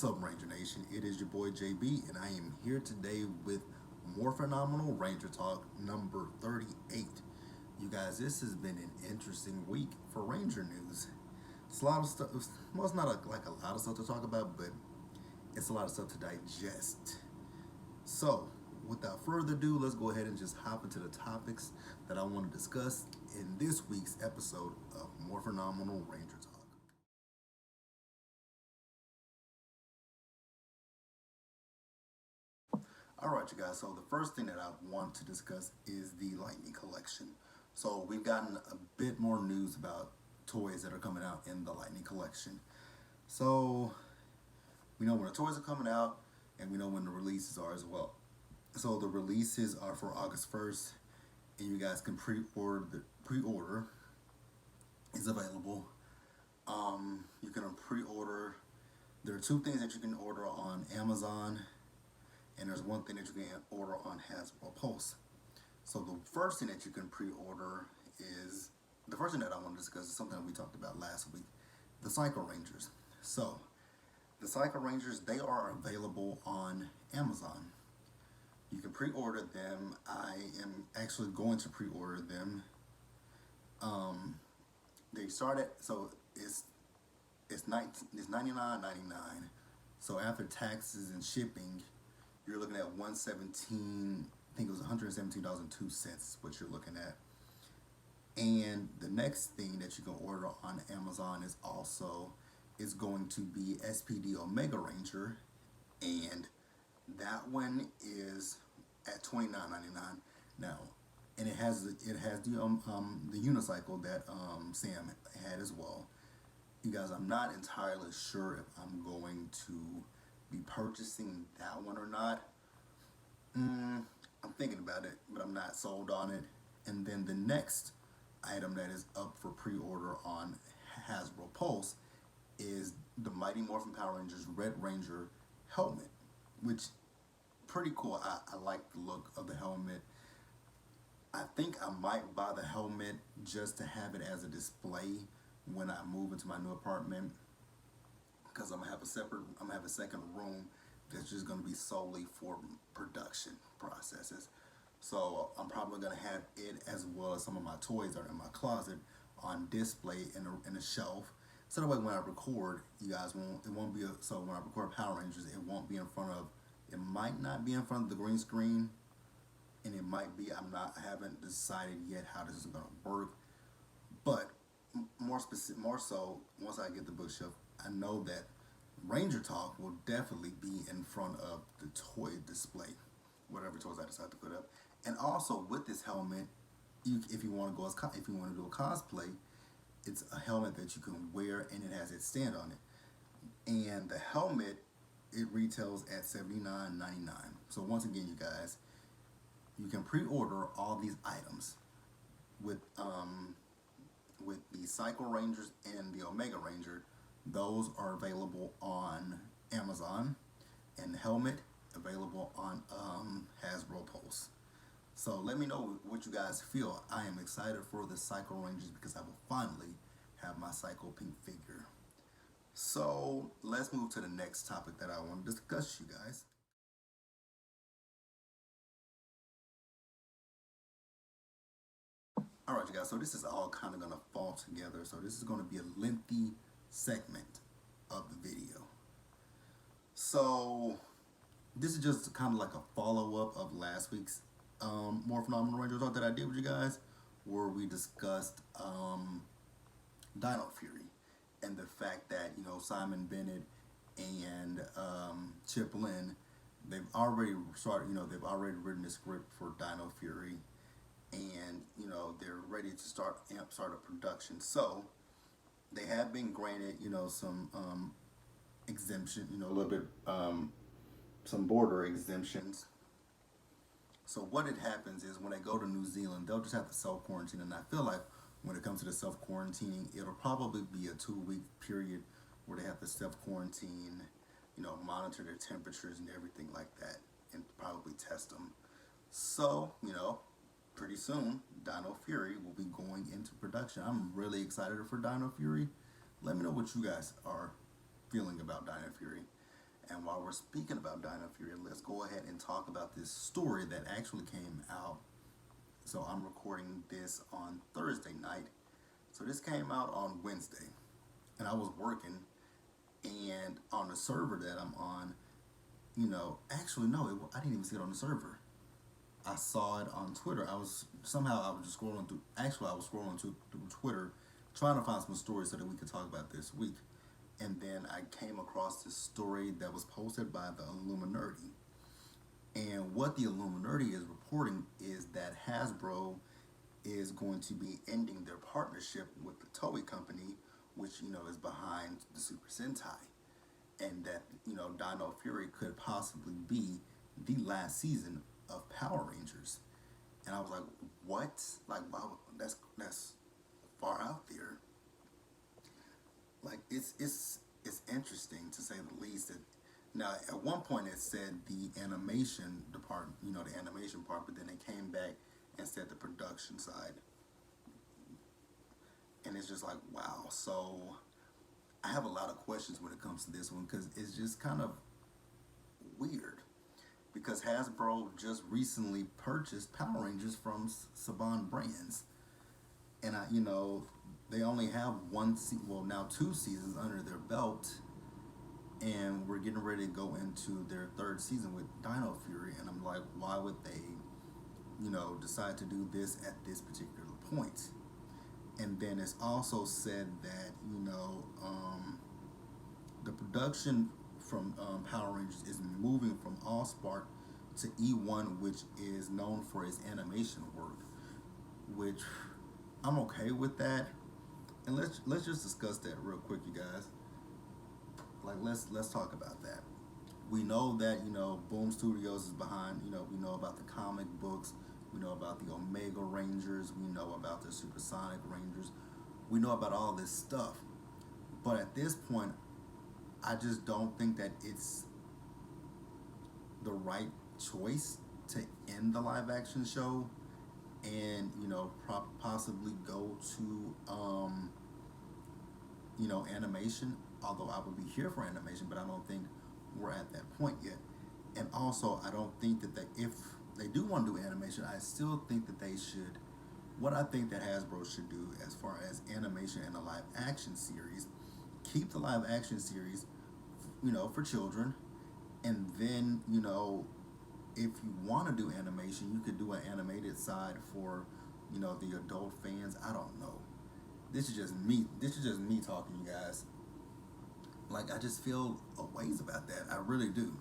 What's up, Ranger Nation? It is your boy JB, and I am here today with Morphinomial Ranger Talk number 38. You guys, this has been an interesting week for Ranger news. It's a lot of stuff. Well, it's not like a lot of stuff to talk about, but it's a lot of stuff to digest. So, without further ado, let's go ahead and just hop into the topics that I want to discuss in this week's episode of Morphinomial Ranger Talk. Alright, you guys, so the first thing that I want to discuss is the Lightning Collection. So we've gotten a bit more news about toys that are coming out in the Lightning Collection. So we know when the toys are coming out, and we know when the releases are as well. So the releases are for August 1st, and you guys can pre-order. The pre-order is available. You can pre-order. There are two things that you can order on Amazon, and there's one thing that you can order on Hasbro Pulse. So the first thing that you can pre-order is, the first thing that I want to discuss is something that we talked about last week, the Psycho Rangers. So the Psycho Rangers, they are available on Amazon. You can pre-order them. I am actually going to pre-order them. They started, so it's $99.99. So after taxes and shipping, you're looking at $117. I think it was $117.02 is what you're looking at. And the next thing that you can order on Amazon is going to be SPD Omega Ranger, and that one is at $29.99 now. And it has the unicycle that Sam had as well. You guys, I'm not entirely sure if I'm going to be purchasing that one or not. I'm thinking about it, but I'm not sold on it. And then the next item that is up for pre-order on Hasbro Pulse is the Mighty Morphin Power Rangers Red Ranger helmet, which pretty cool. I like the look of the helmet. I think I might buy the helmet just to have it as a display when I move into my new apartment, because I'm gonna have a second room that's just gonna be solely for production processes. So I'm probably gonna have it, as well as some of my toys that are in my closet, on display in a shelf. So that way when I record, you guys won't be so when I record Power Rangers, it won't be in front of, it might not be in front of the green screen, and it might be, I haven't decided yet how this is gonna work. But more so, once I get the bookshelf, I know that Ranger Talk will definitely be in front of the toy display, whatever toys I decide to put up. And also with this helmet, if you want to do a cosplay, it's a helmet that you can wear, and it has its stand on it. And the helmet, it retails at $79.99. So once again, you guys, you can pre-order all these items with the Psycho Rangers and the Omega Ranger. Those are available on Amazon, and the helmet available on Hasbro Pulse. So let me know what you guys feel. I am excited for the Psycho Rangers because I will finally have my Psycho Pink figure. So let's move to the next topic that I want to discuss, you guys. Alright, you guys, so this is all kind of going to fall together. So this is going to be a lengthy segment of the video. So this is just kind of like a follow-up of last week's Morphinomial Ranger Talk that I did with you guys, where we discussed Dino Fury and the fact that, Simon Bennett and Chip Lynn, they've already written the script for Dino Fury, and they're ready to start a production. So they have been granted some exemption, a little bit some border exemptions. So what it happens is when they go to New Zealand, they'll just have to self-quarantine, and I feel like when it comes to the self-quarantining, it'll probably be a 2-week period where they have to self-quarantine, monitor their temperatures and everything like that, and probably test them. So, pretty soon, Dino Fury will be going into production. I'm really excited for Dino Fury. Let me know what you guys are feeling about Dino Fury. And while we're speaking about Dino Fury, let's go ahead and talk about this story that actually came out. So I'm recording this on Thursday night. So this came out on Wednesday. And I was working, and on the server that I'm on, actually no, I didn't even see it on the server. I saw it on Twitter. I was just scrolling through. Actually, I was scrolling through Twitter, trying to find some stories so that we could talk about this week. And then I came across this story that was posted by the Illuminati. And what the Illuminati is reporting is that Hasbro is going to be ending their partnership with the Toei company, which is behind the Super Sentai, and that Dino Fury could possibly be the last season of Power Rangers. And I was like, what? Like, wow, that's far out there. Like, it's interesting to say the least. That now at one point it said the animation department, the animation part, but then they came back and said the production side. And it's just like, wow. So I have a lot of questions when it comes to this one, because it's just kind of weird. Because Hasbro just recently purchased Power Rangers from Saban Brands. And they only have now 2 seasons under their belt. And we're getting ready to go into their 3rd season with Dino Fury. And I'm like, why would they, decide to do this at this particular point? And then it's also said that, the production from Power Rangers is moving from Allspark to E1, which is known for its animation work, which I'm okay with that. And let's just discuss that real quick, you guys. Like, let's talk about that. We know that Boom Studios is behind. We know about the comic books. We know about the Omega Rangers. We know about the Supersonic Rangers. We know about all this stuff. But at this point, I just don't think that it's the right choice to end the live action show and possibly go to animation. Although I would be here for animation, but I don't think we're at that point yet. And also, I don't think that if they do want to do animation, I still think that they should. What I think that Hasbro should do as far as animation and a live action series, keep the live action series, for children, and then if you want to do animation, you could do an animated side for the adult fans. I don't know. This is just me. This is just me talking, you guys. Like, I just feel a ways about that. I really do.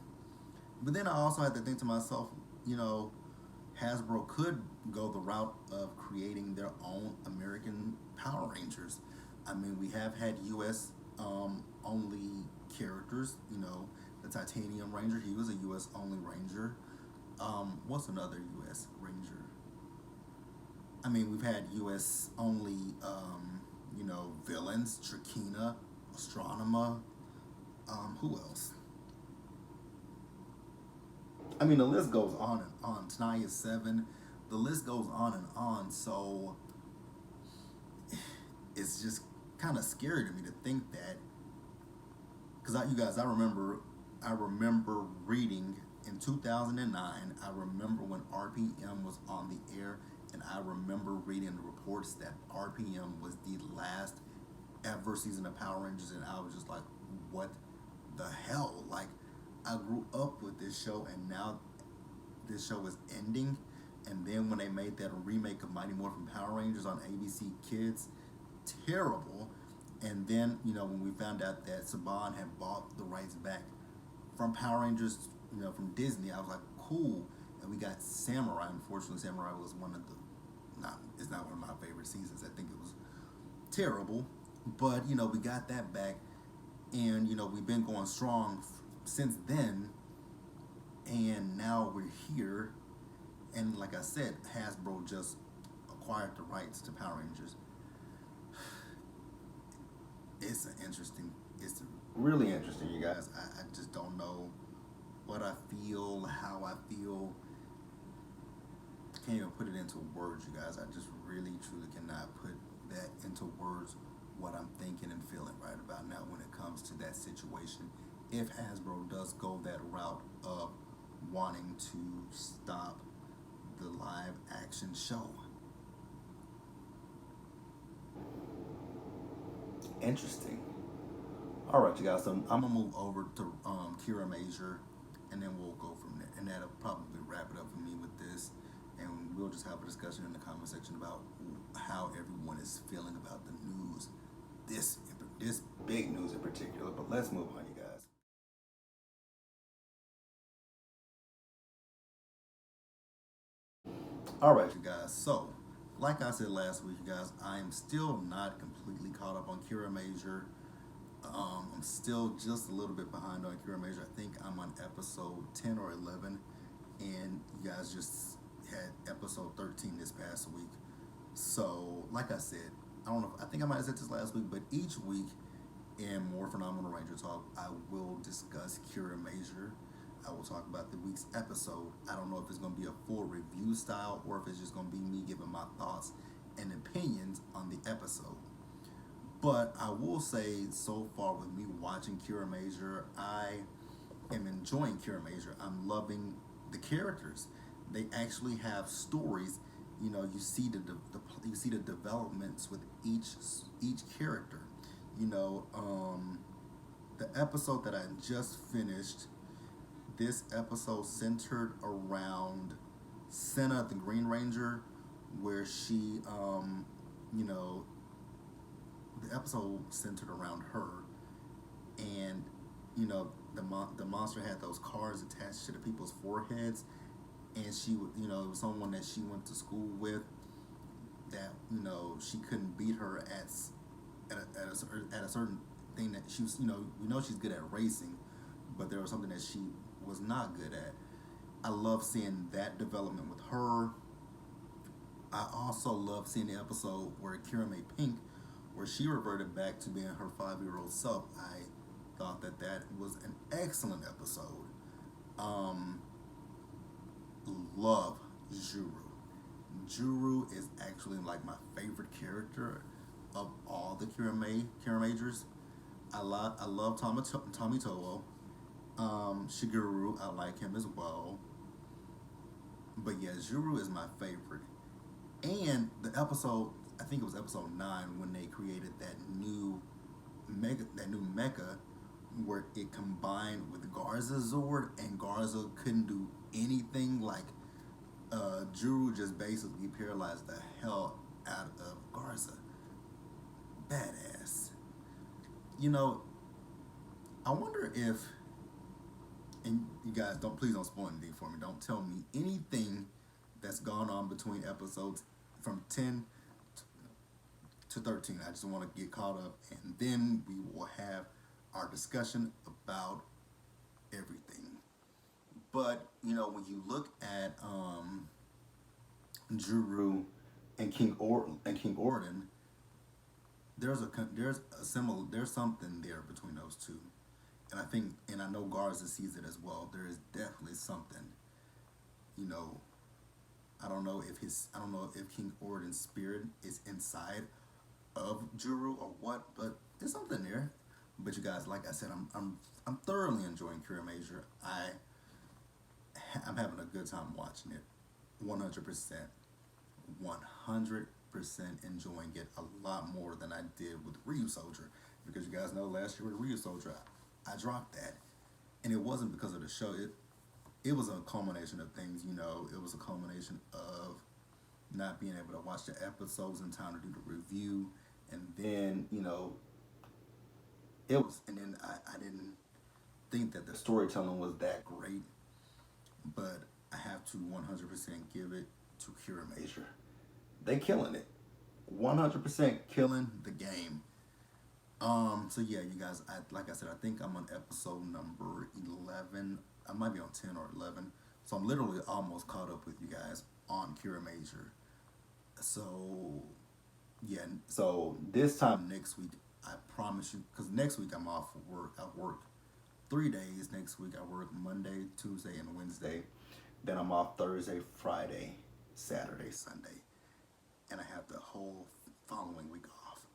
But then I also had to think to myself, Hasbro could go the route of creating their own American Power Rangers. I mean, we have had U.S. Only characters. The Titanium Ranger, he was a U.S. only Ranger. What's another U.S. Ranger? I mean, we've had U.S. only, villains, Trakina, Astronema. Who else? I mean, the list goes on and on. Tenaya 7. The list goes on and on. So it's just kind of scary to me to think that. Because I remember reading in 2009. I remember when RPM was on the air, and I remember reading the reports that RPM was the last ever season of Power Rangers, and I was just like, what the hell? Like, I grew up with this show, and now this show is ending. And then when they made that remake of Mighty Morphin Power Rangers on ABC Kids, terrible. And then, when we found out that Saban had bought the rights back from Power Rangers, from Disney, I was like, cool. And we got Samurai. Unfortunately, Samurai was it's not one of my favorite seasons. I think it was terrible. But, we got that back. And, we've been going strong since then. And now we're here. And like I said, Hasbro just acquired the rights to Power Rangers. It's really interesting, you guys. I just don't know what I feel, how I feel. Can't even put it into words, you guys. I just really, truly cannot put that into words, what I'm thinking and feeling right about now when it comes to that situation if Hasbro does go that route of wanting to stop the live action show. Interesting. All right, you guys. So I'm gonna move over to Kira Major, and then we'll go from there. And that'll probably wrap it up for me with this. And we'll just have a discussion in the comment section about how everyone is feeling about the news, this big news in particular. But let's move on, you guys. All right, you guys. So, like I said last week, you guys, I am still not completely caught up on Kira Major. I'm still just a little bit behind on Kira Major. I think I'm on episode 10 or 11, and you guys just had episode 13 this past week. So, like I said, I don't know. I think I might have said this last week, but each week in More Phenomenal Ranger Talk, I will discuss Kira Major. I will talk about the week's episode. I don't know if it's going to be a full review style or if it's just going to be me giving my thoughts and opinions on the episode. But I will say, so far with me watching Kira Major, I am enjoying Kira Major. I'm loving the characters. They actually have stories. You know, you see you see the developments with each character. You know, the episode that I just finished. This episode centered around Senna, the Green Ranger, where she, you know, the episode centered around her, and you know the monster had those cards attached to the people's foreheads, and she would, you know, it was someone that she went to school with that, you know, she couldn't beat her at a certain thing that she was, you know, we know she's good at racing, but there was something that she was not good at. I love seeing that development with her. I also love seeing the episode where Kira made Pink, where she reverted back to being her 5-year-old self. I thought that was an excellent episode. Love Juru. Juru is actually like my favorite character of all the Kira Majors. I love Tommy Toho. Shigeru, I like him as well. But yeah, Juru is my favorite. And the episode, I think it was episode 9, when they created that new mecha, where it combined with Garza's Zord, and Garza couldn't do anything. Like, Juru just basically paralyzed the hell out of Garza. Badass. You know, I wonder if, and you guys please don't spoil anything for me. Don't tell me anything that's gone on between episodes from 10 to 13. I just want to get caught up, and then we will have our discussion about everything. But you know, when you look at Juru and King Orden, there's something there between those two. And I think, and I know Garza sees it as well. There is definitely something. You know, I don't know if King Orden's spirit is inside of Juru or what, but there's something there. But you guys, like I said, I'm thoroughly enjoying Kira Major. I'm having a good time watching it. 100%. 100% enjoying it a lot more than I did with Ryu Soldier. Because you guys know last year with Ryu Soldier, I dropped that. And it wasn't because of the show. It was a culmination of things, you know. It was a culmination of not being able to watch the episodes in time to do the review. And then, you know, and then I didn't think that the storytelling was that great. But I have to 100% give it to Kira Major. They killing it. 100% killing the game. So yeah, you guys, like I said, I think I'm on episode number 11. I might be on 10 or 11. So I'm literally almost caught up with you guys on Kira Major. So yeah, so this time next week, I promise you, because next week I'm off for work. I work 3 days next week. I work Monday, Tuesday, and Wednesday. Then I'm off Thursday, Friday, Saturday, Sunday. And I have the whole following week off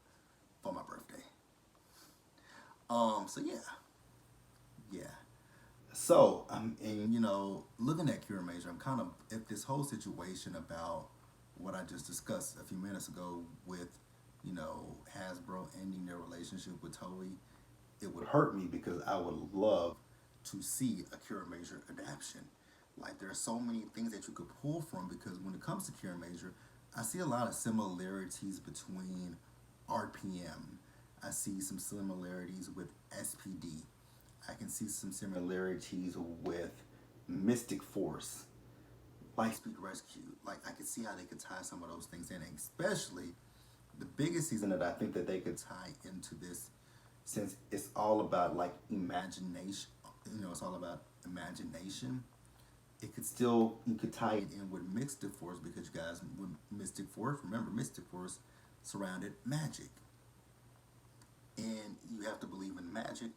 for my birthday. So yeah. So, and looking at Cure Major, I'm kind of at this whole situation about what I just discussed a few minutes ago with, Hasbro ending their relationship with Toei. It would hurt me because I would love to see a Cure Major adaptation. Like there are so many things that you could pull from because when it comes to Cure Major, I see a lot of similarities between RPM. I see some similarities with SPD. I can see some similarities with Mystic Force, Lightspeed Rescue. Like I could see how they could tie some of those things in, especially the biggest season that I think that they could tie into this, since it's all about like imagination. It's all about imagination. It could still you could tie it in with Mystic Force because you guys with Mystic Force, remember Mystic Force surrounded magic, and you have to believe in magic,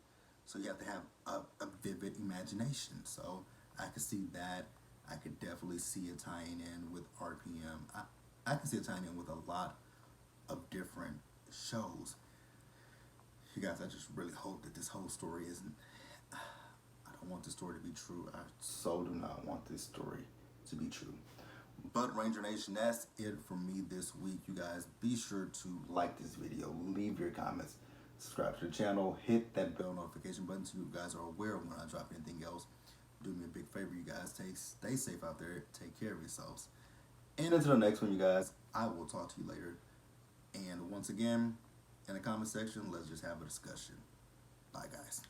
so you have to have a vivid imagination. So I could see that. I could definitely see it tying in with RPM. I can see it tying in with a lot of different shows. You guys, I just really hope that this whole story isn't. I don't want this story to be true. I so do not want this story to be true. But Ranger Nation, that's it for me this week. You guys, be sure to like this video, leave your comments, subscribe to the channel, hit that bell notification button so you guys are aware when I drop anything else. Do me a big favor, you guys. Stay safe out there. Take care of yourselves. And until the next one, you guys, I will talk to you later. And once again, in the comment section, let's just have a discussion. Bye, guys.